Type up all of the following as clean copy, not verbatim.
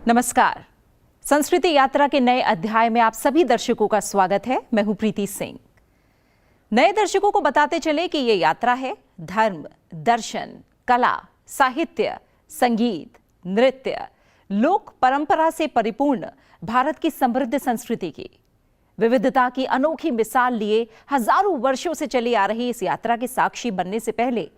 नमस्कार। संस्कृति यात्रा के नए अध्याय में आप सभी दर्शकों का स्वागत है। मैं हूं प्रीति सिंह। नए दर्शकों को बताते चले कि ये यात्रा है धर्म, दर्शन, कला, साहित्य, संगीत, नृत्य, लोक परंपरा से परिपूर्ण भारत की समृद्ध संस्कृति की। विविधता की अनोखी मिसाल लिए हजारों वर्षों से चली आ रही इस यात्रा के साक्षी बनने से पहले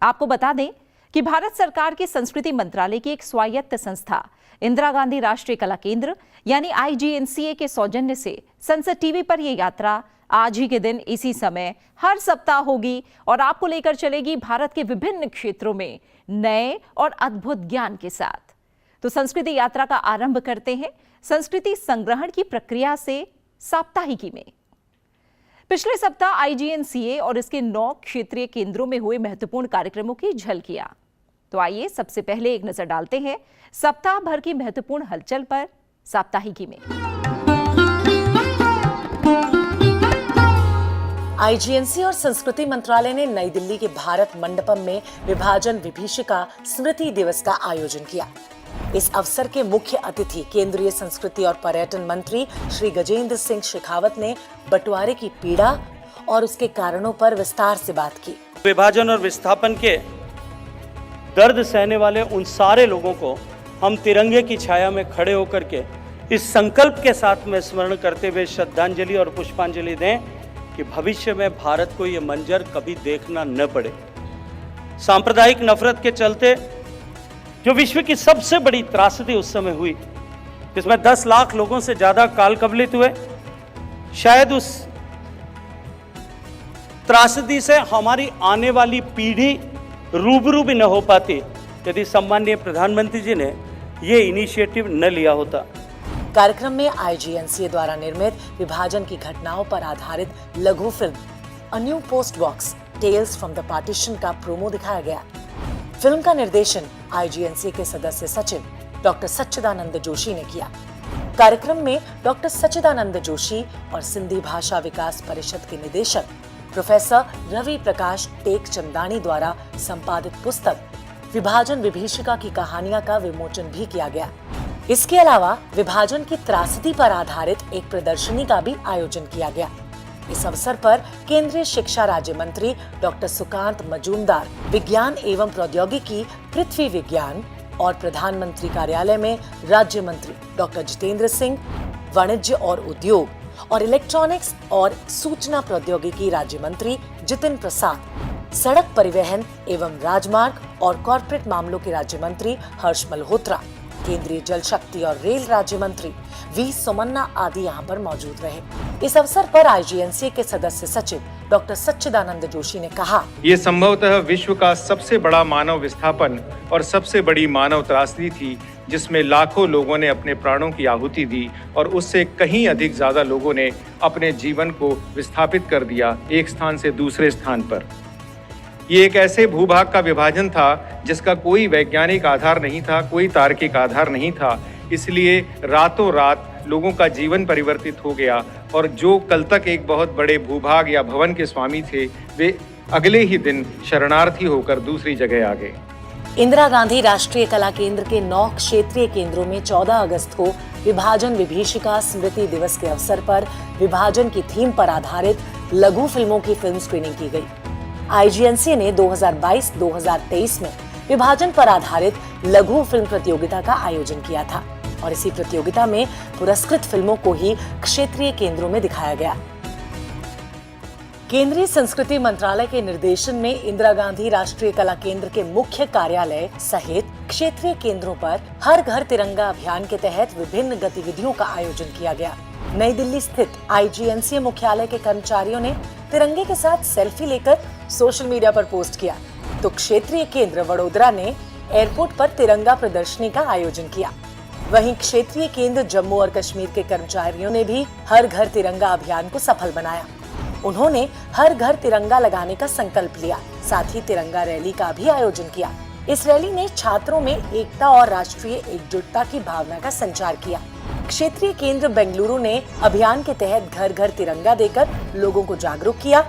आपको बता दें कि भारत सरकार के संस्कृति मंत्रालय की एक स्वायत्त संस्था इंदिरा गांधी राष्ट्रीय कला केंद्र यानी IGNCA के सौजन्य से संसद टीवी पर यह यात्रा आज ही के दिन इसी समय हर सप्ताह होगी और आपको लेकर चलेगी भारत के विभिन्न क्षेत्रों में नए और अद्भुत ज्ञान के साथ। तो संस्कृति यात्रा का आरंभ करते हैं संस्कृति संग्रहण की प्रक्रिया से साप्ताहिकी में। पिछले सप्ताह IGNCA और इसके 9 क्षेत्रीय केंद्रों में हुए महत्वपूर्ण कार्यक्रमों की झलकियां। तो आइए सबसे पहले एक नजर डालते हैं सप्ताह भर की महत्वपूर्ण हलचल पर साप्ताहिकी में। IGNCA और संस्कृति मंत्रालय ने नई दिल्ली के भारत मंडपम में विभाजन विभीषिका स्मृति दिवस का आयोजन किया। इस अवसर के मुख्य अतिथि केंद्रीय संस्कृति और पर्यटन मंत्री श्री गजेंद्र सिंह शेखावत ने बंटवारे की पीड़ा और उसके कारणों पर विस्तार से बात की। विभाजन और विस्थापन के दर्द सहने वाले उन सारे लोगों को हम तिरंगे की छाया में खड़े होकर के इस संकल्प के साथ में स्मरण करते हुए श्रद्धांजलि और पुष्पांजलि दें कि भविष्य में भारत को ये मंजर कभी देखना न पड़े। सांप्रदायिक नफरत के चलते जो विश्व की सबसे बड़ी त्रासदी उस समय हुई, जिसमें 10 लाख लोगों से ज्यादा काल कबलित हुए, शायद उस त्रासदी से हमारी आने वाली पीढ़ी रूबरू भी न हो पाती यदि सम्माननीय प्रधानमंत्री जी ने ये इनिशिएटिव न लिया होता। कार्यक्रम में IGNCA द्वारा निर्मित विभाजन की घटनाओं पर आधारित लघु film a new post box tales from the partition का प्रोमो दिखाया गया। फिल्म का निर्देशन IGNCA के सदस्य सचिव डॉक्टर सच्चिदानंद जोशी ने किया। कार्यक्रम में डॉक्टर सच्चिदानंद जोशी और सिंधी भाषा विकास परिषद के निदेशक प्रोफेसर रवि प्रकाश टेकचंदानी द्वारा संपादित पुस्तक विभाजन विभीषिका की कहानियां का विमोचन भी किया गया। इसके अलावा विभाजन की त्रासदी पर आधारित एक प्रदर्शनी का भी आयोजन किया गया। इस अवसर पर केंद्रीय शिक्षा राज्य मंत्री डॉक्टर सुकांत मजूमदार, विज्ञान एवं प्रौद्योगिकी, पृथ्वी विज्ञान और प्रधानमंत्री कार्यालय में राज्य मंत्री डॉक्टर जितेंद्र सिंह, वाणिज्य और उद्योग और इलेक्ट्रॉनिक्स और सूचना प्रौद्योगिकी राज्य मंत्री जितिन प्रसाद, सड़क परिवहन एवं राजमार्ग और कॉर्पोरेट मामलों के राज्य मंत्री हर्ष मल्होत्रा, केंद्रीय जल शक्ति और रेल राज्य मंत्री वी सोमन्ना आदि यहाँ पर मौजूद रहे। इस अवसर पर IGNCA के सदस्य सचिव डॉक्टर सच्चिदानंद जोशी ने कहा, ये संभवतः विश्व का सबसे बड़ा मानव विस्थापन और सबसे बड़ी मानव त्रासदी थी, जिसमें लाखों लोगों ने अपने प्राणों की आहुति दी और उससे कहीं अधिक ज्यादा लोगों ने अपने जीवन को विस्थापित कर दिया एक स्थान से दूसरे स्थान पर। ये एक ऐसे भूभाग का विभाजन था जिसका कोई वैज्ञानिक आधार नहीं था, कोई तार्किक आधार नहीं था। इसलिए रातों रात लोगों का जीवन परिवर्तित हो गया और जो कल तक एक बहुत बड़े भूभाग या भवन के स्वामी थे, वे अगले ही दिन शरणार्थी होकर दूसरी जगह आ गए। इंदिरा गांधी राष्ट्रीय कला केंद्र के 9 क्षेत्रीय केंद्रों में 14 अगस्त को विभाजन विभीषिका स्मृति दिवस के अवसर पर विभाजन की थीम पर आधारित लघु फिल्मों की फिल्म स्क्रीनिंग की गई। IGNCA ने 2022-2023 में विभाजन पर आधारित लघु फिल्म प्रतियोगिता का आयोजन किया था और इसी प्रतियोगिता में पुरस्कृत फिल्मों को ही क्षेत्रीय केंद्रों में दिखाया गया। केंद्रीय संस्कृति मंत्रालय के निर्देशन में इंदिरा गांधी राष्ट्रीय कला केंद्र के मुख्य कार्यालय सहित क्षेत्रीय केंद्रों पर हर घर तिरंगा अभियान के तहत विभिन्न गतिविधियों का आयोजन किया गया। नई दिल्ली स्थित IGNCA मुख्यालय के कर्मचारियों ने तिरंगे के साथ सेल्फी लेकर सोशल मीडिया पर पोस्ट किया, तो क्षेत्रीय केंद्र वडोदरा ने एयरपोर्ट पर तिरंगा प्रदर्शनी का आयोजन किया। वहीं क्षेत्रीय केंद्र जम्मू और कश्मीर के कर्मचारियों ने भी हर घर तिरंगा अभियान को सफल बनाया। उन्होंने हर घर तिरंगा लगाने का संकल्प लिया, साथ ही तिरंगा रैली का भी आयोजन किया। इस रैली ने छात्रों में एकता और राष्ट्रीय एकजुटता की भावना का संचार किया। क्षेत्रीय केंद्र बेंगलुरु ने अभियान के तहत घर घर तिरंगा देकर लोगों को जागरूक किया।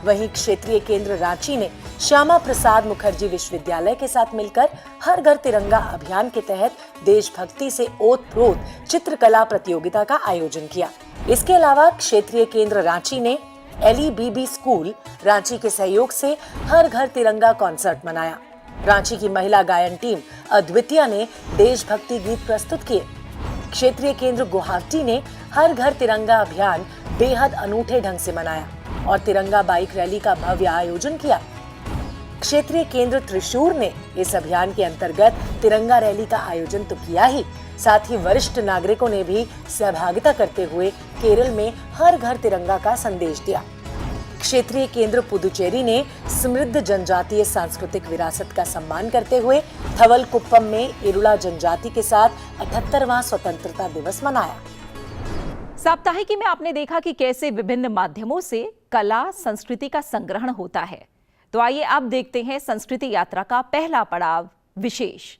वहीं क्षेत्रीय केंद्र रांची ने श्यामा प्रसाद मुखर्जी विश्वविद्यालय के साथ मिलकर हर घर तिरंगा अभियान के तहत देशभक्ति से ओत-प्रोत चित्रकला प्रतियोगिता का आयोजन किया। इसके अलावा क्षेत्रीय केंद्र रांची ने LEBB स्कूल रांची के सहयोग से हर घर तिरंगा कॉन्सर्ट मनाया। रांची की महिला गायन टीम अद्वितीय ने देशभक्ति गीत प्रस्तुत किए। क्षेत्रीय केंद्र गुवाहाटी ने हर घर तिरंगा अभियान बेहद अनूठे ढंग से मनाया और तिरंगा बाइक रैली का भव्य आयोजन किया। क्षेत्रीय केंद्र त्रिशूर ने इस अभियान के अंतर्गत तिरंगा रैली का आयोजन तो किया ही, साथ ही वरिष्ठ नागरिकों ने भी सहभागिता करते हुए केरल में हर घर तिरंगा का संदेश दिया। क्षेत्रीय केंद्र पुदुचेरी ने समृद्ध जनजातीय सांस्कृतिक विरासत का सम्मान करते हुए थवलकुप्पम में इरुला जनजाति के साथ 78वां स्वतंत्रता दिवस मनाया। साप्ताहिकी में आपने देखा कि कैसे विभिन्न माध्यमों से कला संस्कृति का संग्रहण होता है। तो आइए अब देखते हैं संस्कृति यात्रा का पहला पड़ाव विशेष।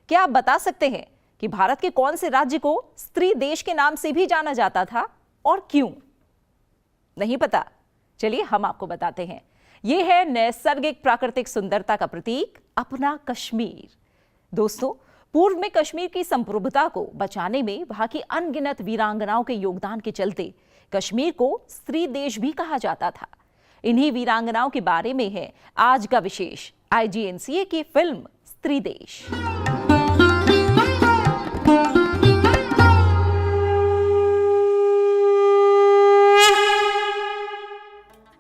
क्या आप बता सकते हैं कि भारत के कौन से राज्य को स्त्री देश के नाम से भी जाना जाता था और क्यों? नहीं पता? चलिए हम आपको बताते हैं। यह है नैसर्गिक प्राकृतिक सुंदरता का प्रतीक अपना कश्मीर। दोस्तों, पूर्व में कश्मीर की संप्रभुता को बचाने में वहां की अनगिनत वीरांगनाओं के योगदान के चलते कश्मीर को स्त्री देश भी कहा जाता था। इन्हीं वीरांगनाओं के बारे में है आज का विशेष IGNCA की फिल्म स्त्री देश।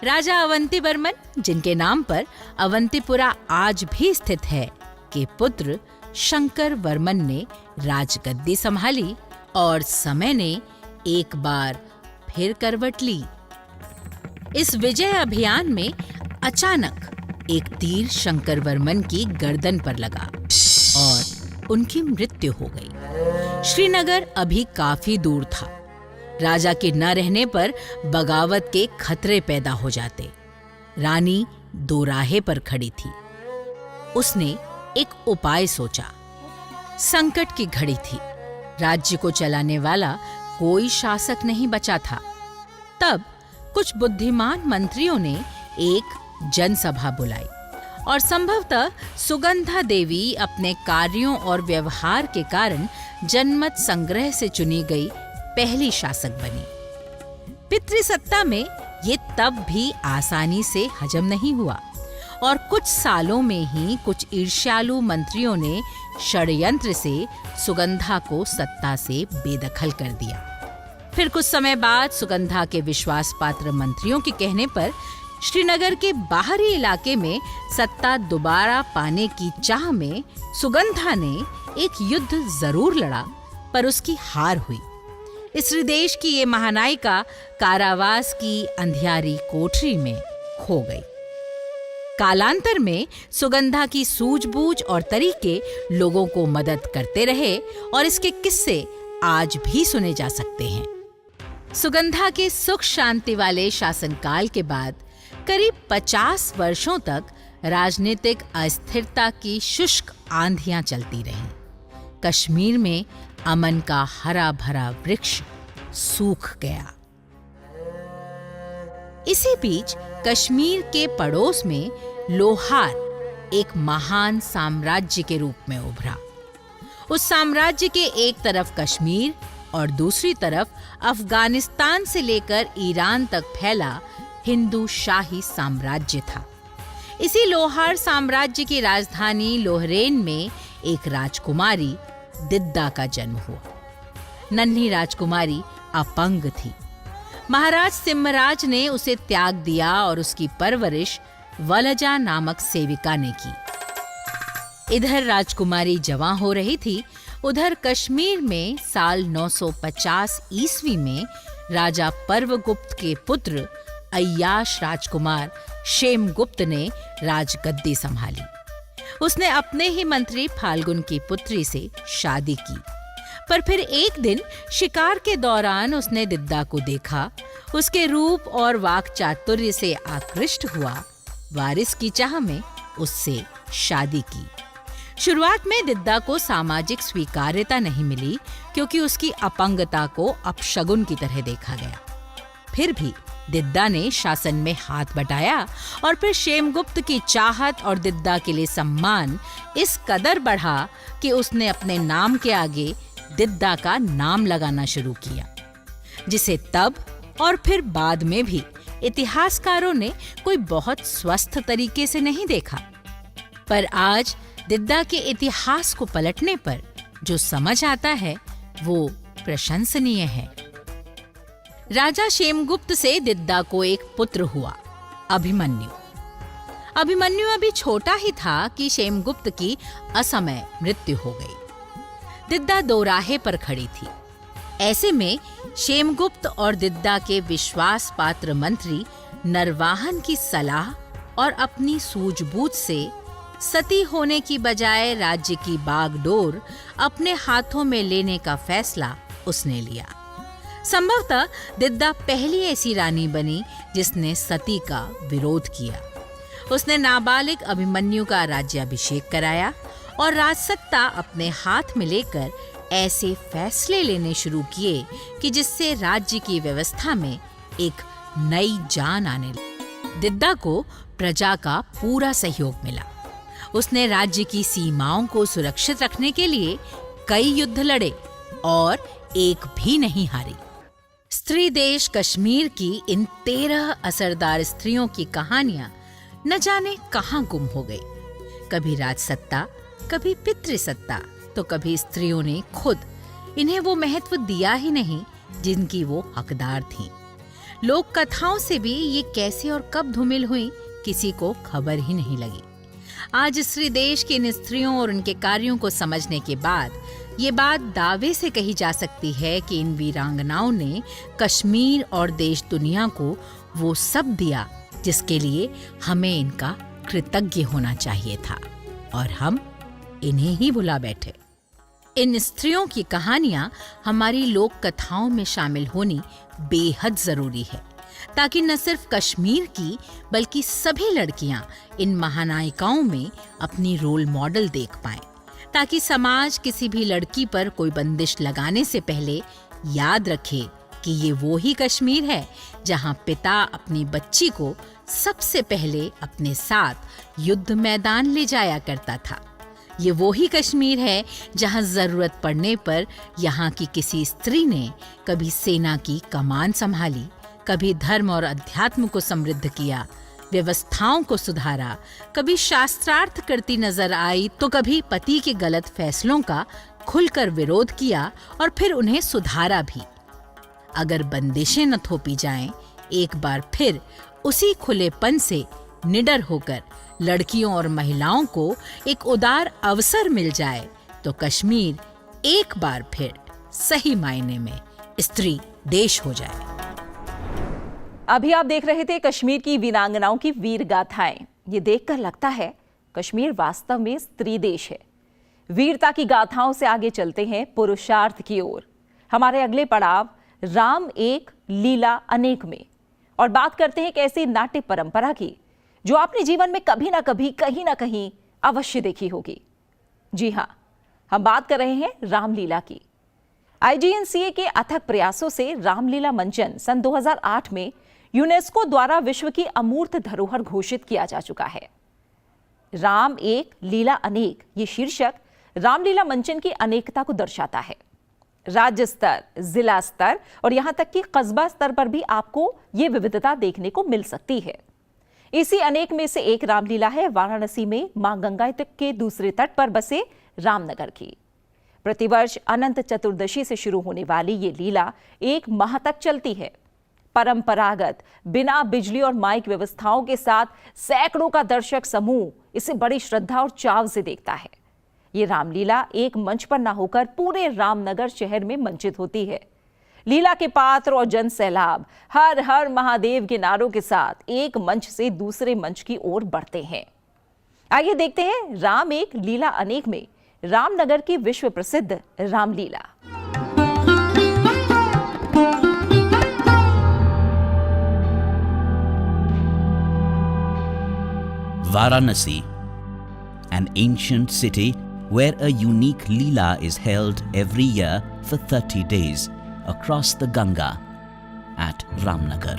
राजा अवंती वर्मन, जिनके नाम पर अवंतीपुरा आज भी स्थित है, के पुत्र शंकर वर्मन ने राजगद्दी संभाली और समय ने एक बार फिर करवट ली। इस विजय अभियान में अचानक एक तीर शंकर वर्मन की गर्दन पर लगा और उनकी मृत्यु हो गई। श्रीनगर अभी काफी दूर था। राजा के न रहने पर बगावत के खतरे पैदा हो जाते। रानी दोराहे पर खड़ी थी। उसने एक उपाय सोचा। संकट की घड़ी थी। राज्य को चलाने वाला कोई शासक नहीं बचा था। तब कुछ बुद्धिमान मंत्रियों ने एक जनसभा बुलाई और संभवतः सुगंधा देवी अपने कार्यों और व्यवहार के कारण जनमत संग्रह से चुनी गई पहली शासक बनी। पितृसत्ता में ये तब भी आसानी से हजम नहीं हुआ और कुछ सालों में ही कुछ ईर्ष्यालु मंत्रियों ने षड्यंत्र से सुगंधा को सत्ता से बेदखल कर दिया। फिर कुछ समय बाद सुगंधा के विश्वास पात्र मंत्रियों के कहने पर श्रीनगर के बाहरी इलाके में सत्ता दोबारा पाने की चाह में सुगंधा ने एक युद्ध जरूर लड़ा, पर उसकी हार हुई। इस देश की ये महानायिका कारावास की अंधियारी कोठरी में खो गई। कालांतर में सुगंधा की सूझबूझ और तरीके लोगों को मदद करते रहे और इसके किस्से आज भी सुने जा सकते हैं। सुगंधा के सुख शांति वाले शासनकाल के बाद करीब 50 वर्षों तक राजनीतिक अस्थिरता की शुष्क आंधियां चलती रहीं। कश्मीर में अमन का हरा भरा वृक्ष सूख गया। इसी बीच कश्मीर के पड़ोस में लोहार एक महान साम्राज्य के रूप में उभरा। उस साम्राज्य के एक तरफ कश्मीर और दूसरी तरफ अफगानिस्तान से लेकर ईरान तक फैला हिंदू शाही साम्राज्य था। इसी लोहार साम्राज्य की राजधानी लोहरेन में एक राजकुमारी दिद्दा का जन्म हुआ। नन्ही राजकुमारी अपंग थी। महाराज सिम्मराज ने उसे त्याग दिया और उसकी परवरिश वलजा नामक सेविका ने की। इधर राजकुमारी जवां हो रही थी, उधर कश्मीर में साल 950 ईस्वी में राजा पर्वगुप्त के पुत्र अय्याश राजकुमार क्षेमगुप्त ने राजगद्दी संभाली। उसने अपने ही मंत्री फाल्गुन की पुत्री से शादी की, पर फिर एक दिन शिकार के दौरान उसने दिद्दा को देखा, उसके रूप और वाक चातुर्य से आकृष्ट हुआ, वारिस की चाह में उससे शादी की। शुरुआत में दिद्दा को सामाजिक स्वीकार्यता नहीं मिली क्योंकि उसकी अपंगता को अपशगुन की तरह देखा गया। फिर भी दिद्दा ने शासन में हाथ बटाया और फिर क्षेमगुप्त की चाहत और दिद्दा के लिए सम्मान इस कदर बढ़ा कि उसने अपने नाम के आगे दिद्दा का नाम लगाना शुरू किया, जिसे तब और फिर बाद में भी इतिहासकारों ने कोई बहुत स्वस्थ तरीके से नहीं देखा। पर आज दिद्दा के इतिहास को पलटने पर जो समझ आता है वो प्रशंसनीय है। राजा क्षेमगुप्त से दिद्दा को एक पुत्र हुआ, अभिमन्यु। अभिमन्यु अभी छोटा ही था कि क्षेमगुप्त की असमय मृत्यु हो गई। दिद्दा दोराहे पर खड़ी थी। ऐसे में क्षेमगुप्त और दिद्दा के विश्वास पात्र मंत्री नरवाहन की सलाह और अपनी सूझबूझ से सती होने की बजाय राज्य की बागडोर अपने हाथों में लेने का फैसला उसने लिया। संभवतः दिद्दा पहली ऐसी रानी बनी जिसने सती का विरोध किया। उसने नाबालिग अभिमन्यु का राज्याभिषेक कराया और राजसत्ता अपने हाथ में लेकर ऐसे फैसले लेने शुरू किए कि जिससे राज्य की व्यवस्था में एक नई जान आने लगी। दिद्दा को प्रजा का पूरा सहयोग मिला। उसने राज्य की सीमाओं को सुरक्षित रखने के लिए कई युद्ध लड़े और एक भी नहीं हारी। स्त्री देश कश्मीर की इन 13 असरदार स्त्रियों की कहानियां न जाने कहां गुम हो गई। कभी राजसत्ता, कभी पितृसत्ता, तो कभी स्त्रियों ने खुद इन्हें वो महत्व दिया ही नहीं जिनकी वो हकदार थीं। लोक कथाओं से भी ये कैसे और कब धूमिल हुई किसी को खबर ही नहीं लगी। आज स्त्री देश की इन स्त्रियों और उनके कार्यों को समझने के बाद ये बात दावे से कही जा सकती है कि इन वीरांगनाओं ने कश्मीर और देश दुनिया को वो सब दिया जिसके लिए हमें इनका कृतज्ञ होना चाहिए था, और हम इन्हें ही भुला बैठे। इन स्त्रियों की कहानियां हमारी लोक कथाओं में शामिल होनी बेहद जरूरी है, ताकि न सिर्फ कश्मीर की बल्कि सभी लड़कियां इन महानायिकाओं में अपनी रोल मॉडल देख पाएं, ताकि समाज किसी भी लड़की पर कोई बंदिश लगाने से पहले याद रखे कि ये वो ही कश्मीर है जहां पिता अपनी बच्ची को सबसे पहले अपने साथ युद्ध मैदान ले जाया करता था। ये वो ही कश्मीर है जहां जरूरत पड़ने पर यहाँ की किसी स्त्री ने कभी सेना की कमान संभाली, कभी धर्म और अध्यात्म को समृद्ध किया, व्यवस्थाओं को सुधारा, कभी शास्त्रार्थ करती नजर आई तो कभी पति के गलत फैसलों का खुलकर विरोध किया और फिर उन्हें सुधारा भी। अगर बंदिशें न थोपी जाएं, एक बार फिर उसी खुलेपन से निडर होकर लड़कियों और महिलाओं को एक उदार अवसर मिल जाए तो कश्मीर एक बार फिर सही मायने में स्त्री देश हो जाए। अभी आप देख रहे थे कश्मीर की वीरांगनाओं की वीर गाथाएं। ये देखकर लगता है कश्मीर वास्तव में स्त्री देश है। वीरता की गाथाओं से आगे चलते हैं पुरुषार्थ की ओर। हमारे अगले पड़ाव राम एक लीला अनेक में, और बात करते हैं एक ऐसी नाट्य परंपरा की जो आपने जीवन में कभी ना कभी कहीं ना कहीं अवश्य देखी होगी। जी हाँ, हम बात कर रहे हैं रामलीला की। IGNCA के अथक प्रयासों से रामलीला मंचन सन 2008 में यूनेस्को द्वारा विश्व की अमूर्त धरोहर घोषित किया जा चुका है। राम एक लीला अनेक, ये शीर्षक रामलीला मंचन की अनेकता को दर्शाता है। राज्य स्तर, जिला स्तर और यहां तक कि कस्बा स्तर पर भी आपको ये विविधता देखने को मिल सकती है। इसी अनेक में से एक रामलीला है वाराणसी में मां गंगा के दूसरे तट पर बसे रामनगर की। प्रतिवर्ष अनंत चतुर्दशी से शुरू होने वाली ये लीला एक माह तक चलती है। परंपरागत बिना बिजली और माइक व्यवस्थाओं के साथ सैकड़ों का दर्शक समूह इसे बड़ी श्रद्धा और चाव से देखता है। ये रामलीला एक मंच पर न होकर पूरे रामनगर शहर में मंचित होती है। लीला के पात्र और जन सैलाब हर हर महादेव के नारों के साथ एक मंच से दूसरे मंच की ओर बढ़ते हैं। आइए देखते हैं राम एक लीला अनेक में रामनगर की विश्व प्रसिद्ध Ramlila. Varanasi, an ancient city where a unique Leela is held every year for 30 days across the Ganga at Ramnagar.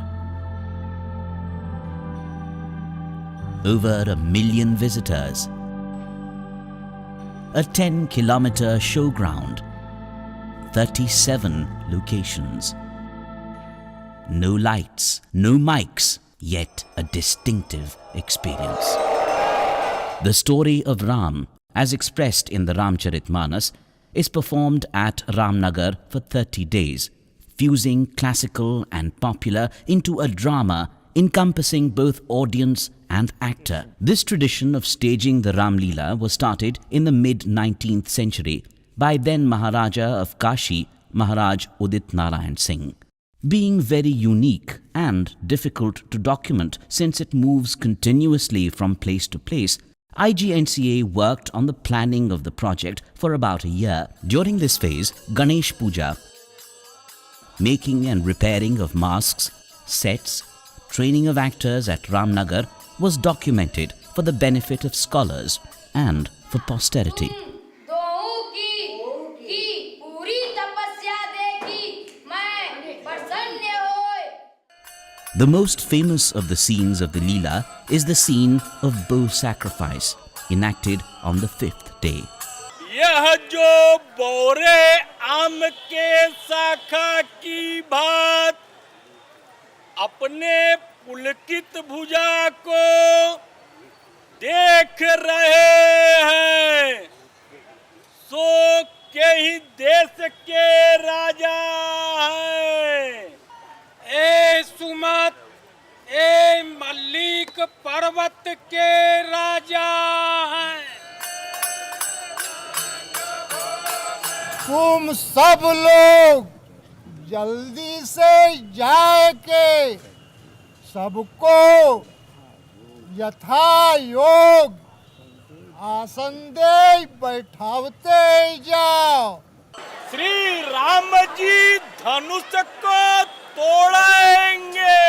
over 1 million visitors. A 10-kilometer showground, 37 locations. No lights, no mics, yet a distinctive experience. The story of Ram, as expressed in the Ramcharitmanas, is performed at Ramnagar for 30 days, fusing classical and popular into a drama encompassing both audience and actor. This tradition of staging the Ram Leela was started in the mid-19th century by then Maharaja of Kashi, Maharaj Udit Narayan Singh. Being very unique and difficult to document since it moves continuously from place to place, IGNCA worked on the planning of the project for about a year. During this phase, Ganesh Puja, making and repairing of masks, sets, training of actors at Ramnagar was documented for the benefit of scholars and for posterity. The most famous of the scenes of the Leela is the scene of bow sacrifice, enacted on the 5th day. यह जो बोरे आम के शाखा की बात अपने पुलकित भुजा को देख रहे हैं, सो के ही देश के राजा हैं। ए सुमत, ए मल्लिक पर्वत के राजा हैं। तुम सब लोग जल्दी से जाके सबको यथा योग आसन दे बैठावते जाओ। श्री राम जी धनुष को तोड़ेंगे।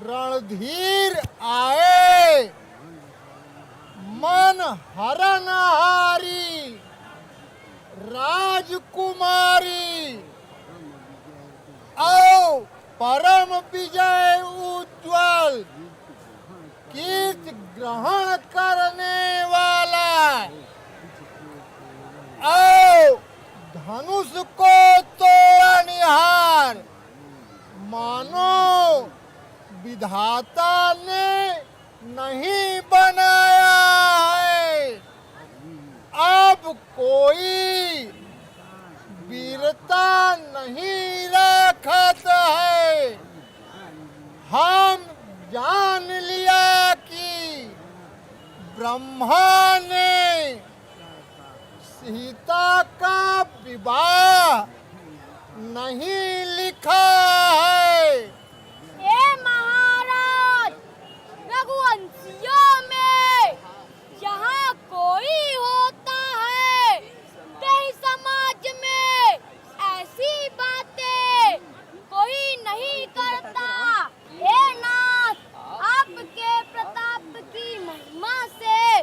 रणधीर आए, मन हरनहारी राजकुमारी, आओ परम विजय उज्ज्वल कीर्ति ग्रहण करने वाला, आओ धनुष को तोड़निहार, मानो विधाता ने नहीं बनाया है। अब कोई वीरता नहीं रखत है। हम जान लिया कि ब्रह्मा ने सीता का विवाह नहीं लिखा है। रघुवंशियों में जहाँ कोई होता है, कई समाज में ऐसी बातें कोई नहीं करता। हे नाथ, आपके प्रताप की महिमा से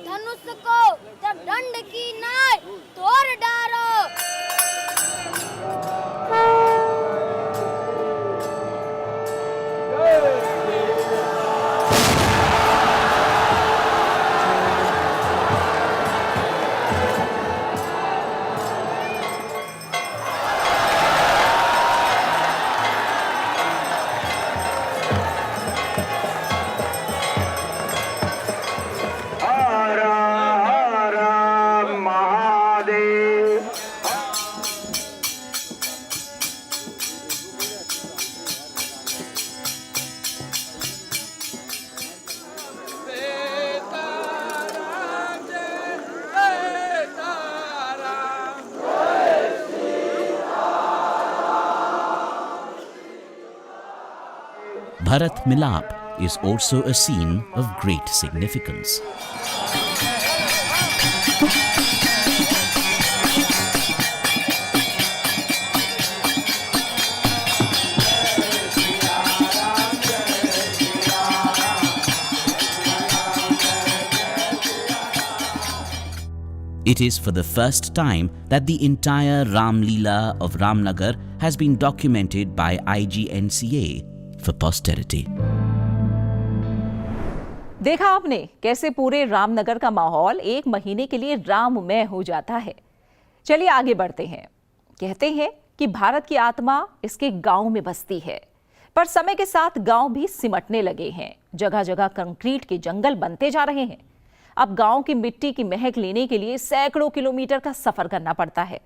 धनुष को जब दंड की नाय तोड़ डालो। Bharat Milap is also a scene of great significance. It is for the first time that the entire Ram Leela of Ramnagar has been documented by IGNCA for posterity. देखा आपने कैसे पूरे रामनगर का माहौल एक महीने के लिए राममय हो जाता है। चलिए आगे बढ़ते हैं। कहते हैं कि भारत की आत्मा इसके गांव में बसती है, पर समय के साथ गांव भी सिमटने लगे हैं। जगह जगह कंक्रीट के जंगल बनते जा रहे हैं। अब गांव की मिट्टी की महक लेने के लिए सैकड़ों किलोमीटर का सफर करना पड़ता है।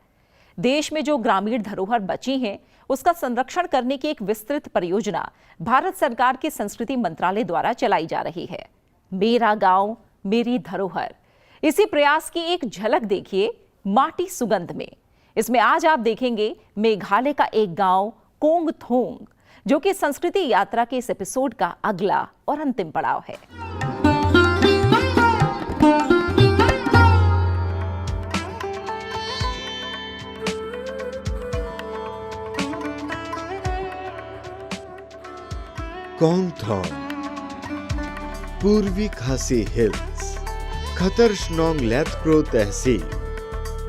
देश में जो ग्रामीण धरोहर बची हैं, उसका संरक्षण करने की एक विस्तृत परियोजना भारत सरकार के संस्कृति मंत्रालय द्वारा चलाई जा रही है। मेरा गांव मेरी धरोहर, इसी प्रयास की एक झलक देखिए माटी सुगंध में। इसमें आज आप देखेंगे मेघालय का एक गांव कोंगथोंग, जो कि संस्कृति यात्रा के इस एपिसोड का अगला और अंतिम पड़ाव है। कोंगथोंग, पूर्वी खासी हिल्स, खतरस्नोंग लेथक्रो तहसील।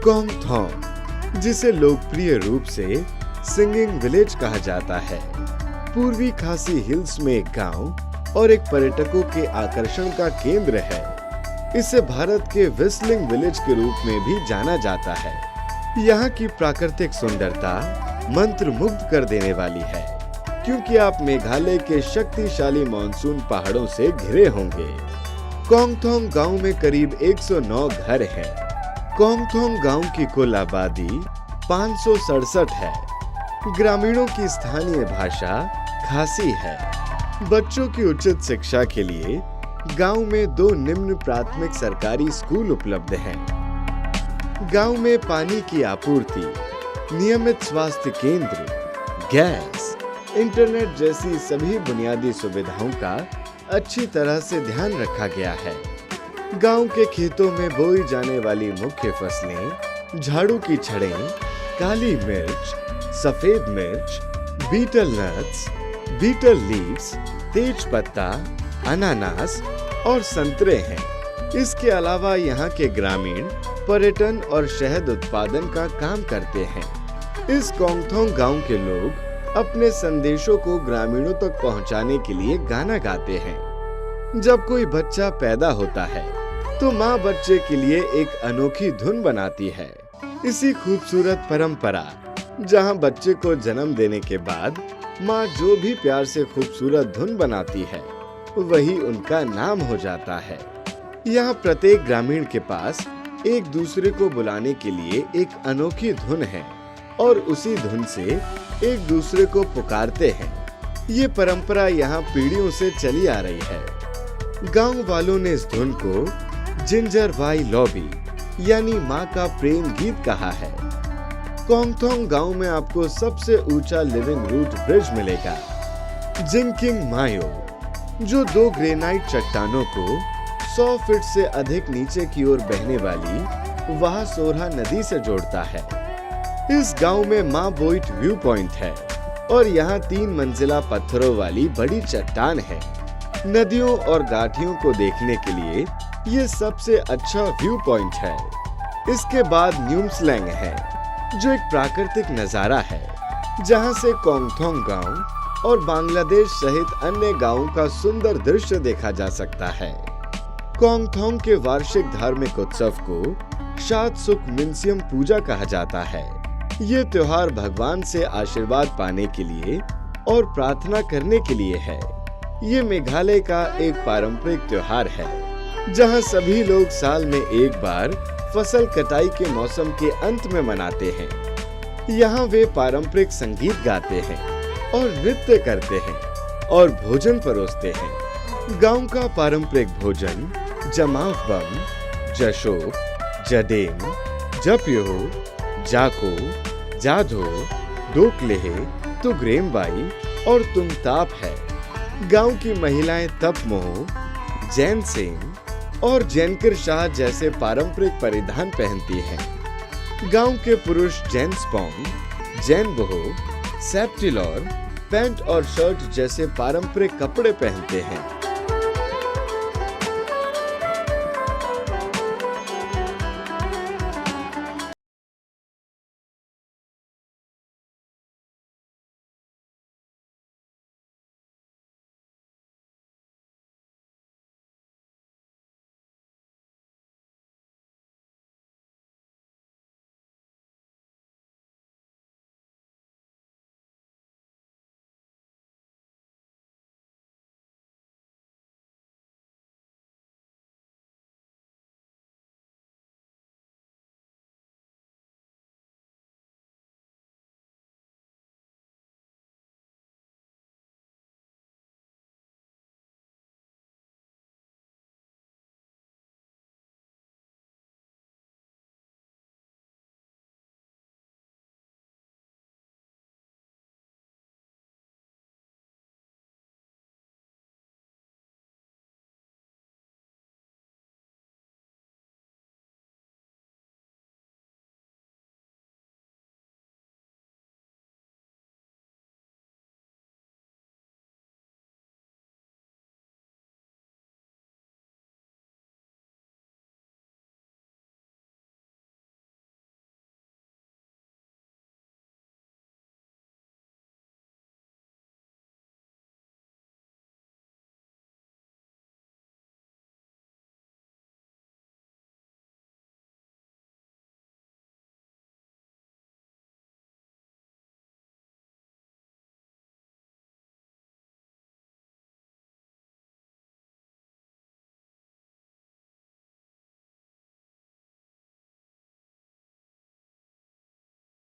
कोंगथोंग, जिसे लोकप्रिय रूप से सिंगिंग विलेज कहा जाता है, पूर्वी खासी हिल्स में एक गांव और एक पर्यटकों के आकर्षण का केंद्र है। इसे भारत के व्हिस्लिंग विलेज के रूप में भी जाना जाता है। यहाँ की प्राकृतिक सुंदरता मंत्रमुग्ध कर देने वाली है, क्योंकि आप मेघालय के शक्तिशाली मानसून पहाड़ों से घिरे होंगे। कोंगथोंग गांव में करीब 109 घर हैं। कोंगथोंग गांव की कुल आबादी 567 है। ग्रामीणों की स्थानीय भाषा खासी है। बच्चों की उचित शिक्षा के लिए गांव में 2 निम्न प्राथमिक सरकारी स्कूल उपलब्ध हैं। गांव में पानी की आपूर्ति, नियमित स्वास्थ्य केंद्र, गैस, इंटरनेट जैसी सभी बुनियादी सुविधाओं का अच्छी तरह से ध्यान रखा गया है। गांव के खेतों में बोई जाने वाली मुख्य फसलें झाड़ू की छड़ें, काली मिर्च, सफेद मिर्च, बीटल नट्स, बीटल लीव्स, तेज पत्ता, अनानास और संतरे हैं। इसके अलावा यहाँ के ग्रामीण पर्यटन और शहद उत्पादन का काम करते हैं। इस कोंगथोंग गांव के लोग अपने संदेशों को ग्रामीणों तक पहुंचाने के लिए गाना गाते हैं। जब कोई बच्चा पैदा होता है तो माँ बच्चे के लिए एक अनोखी धुन बनाती है। इसी खूबसूरत परंपरा, जहाँ बच्चे को जन्म देने के बाद माँ जो भी प्यार से खूबसूरत धुन बनाती है, वही उनका नाम हो जाता है। यहाँ प्रत्येक ग्रामीण के पास एक दूसरे को बुलाने के लिए एक अनोखी धुन है और उसी धुन से एक दूसरे को पुकारते हैं। ये परंपरा यहाँ पीढ़ियों से चली आ रही है। गांव वालों ने इस धुन को जिंजर वाई लॉबी यानी माँ का प्रेम गीत कहा है। कोंगथोंग गांव में आपको सबसे ऊंचा लिविंग रूट ब्रिज मिलेगा, जिंगकिंग मायो, जो 2 ग्रेनाइट चट्टानों को 100 फीट से अधिक नीचे की ओर बहने वाली वाह सोरहा नदी से जोड़ता है। इस गांव में माँ बोइट व्यू पॉइंट है और यहाँ 3 मंजिला पत्थरों वाली बड़ी चट्टान है। नदियों और गाठियों को देखने के लिए ये सबसे अच्छा व्यू पॉइंट है। इसके बाद न्यूमस्लैंग है, जो एक प्राकृतिक नजारा है, जहाँ से कोंगथोंग गांव और बांग्लादेश सहित अन्य गांवों का सुंदर दृश्य देखा जा सकता है। कोंगथोंग के वार्षिक धार्मिक उत्सव को शादसुक मिनसियम पूजा कहा जाता है। ये त्योहार भगवान से आशीर्वाद पाने के लिए और प्रार्थना करने के लिए है। ये मेघालय का एक पारंपरिक त्योहार है, जहां सभी लोग साल में एक बार फसल कटाई के मौसम के अंत में मनाते हैं। यहाँ वे पारंपरिक संगीत गाते हैं और नृत्य करते हैं और भोजन परोसते हैं। गांव का पारंपरिक भोजन जमाव बम, जशोक, जडेम, जपयो, जाको, जाधो, दोकलेह, तुग्रेमबाई और तुंगताप है। गांव की महिलाएं तपमोह, जैनसेन और जैनकर शाह जैसे पारंपरिक परिधान पहनती हैं। गांव के पुरुष जैनस्पोंग, जैनबोहो, सेप्टिलॉर, पैंट और शर्ट जैसे पारंपरिक कपड़े पहनते हैं।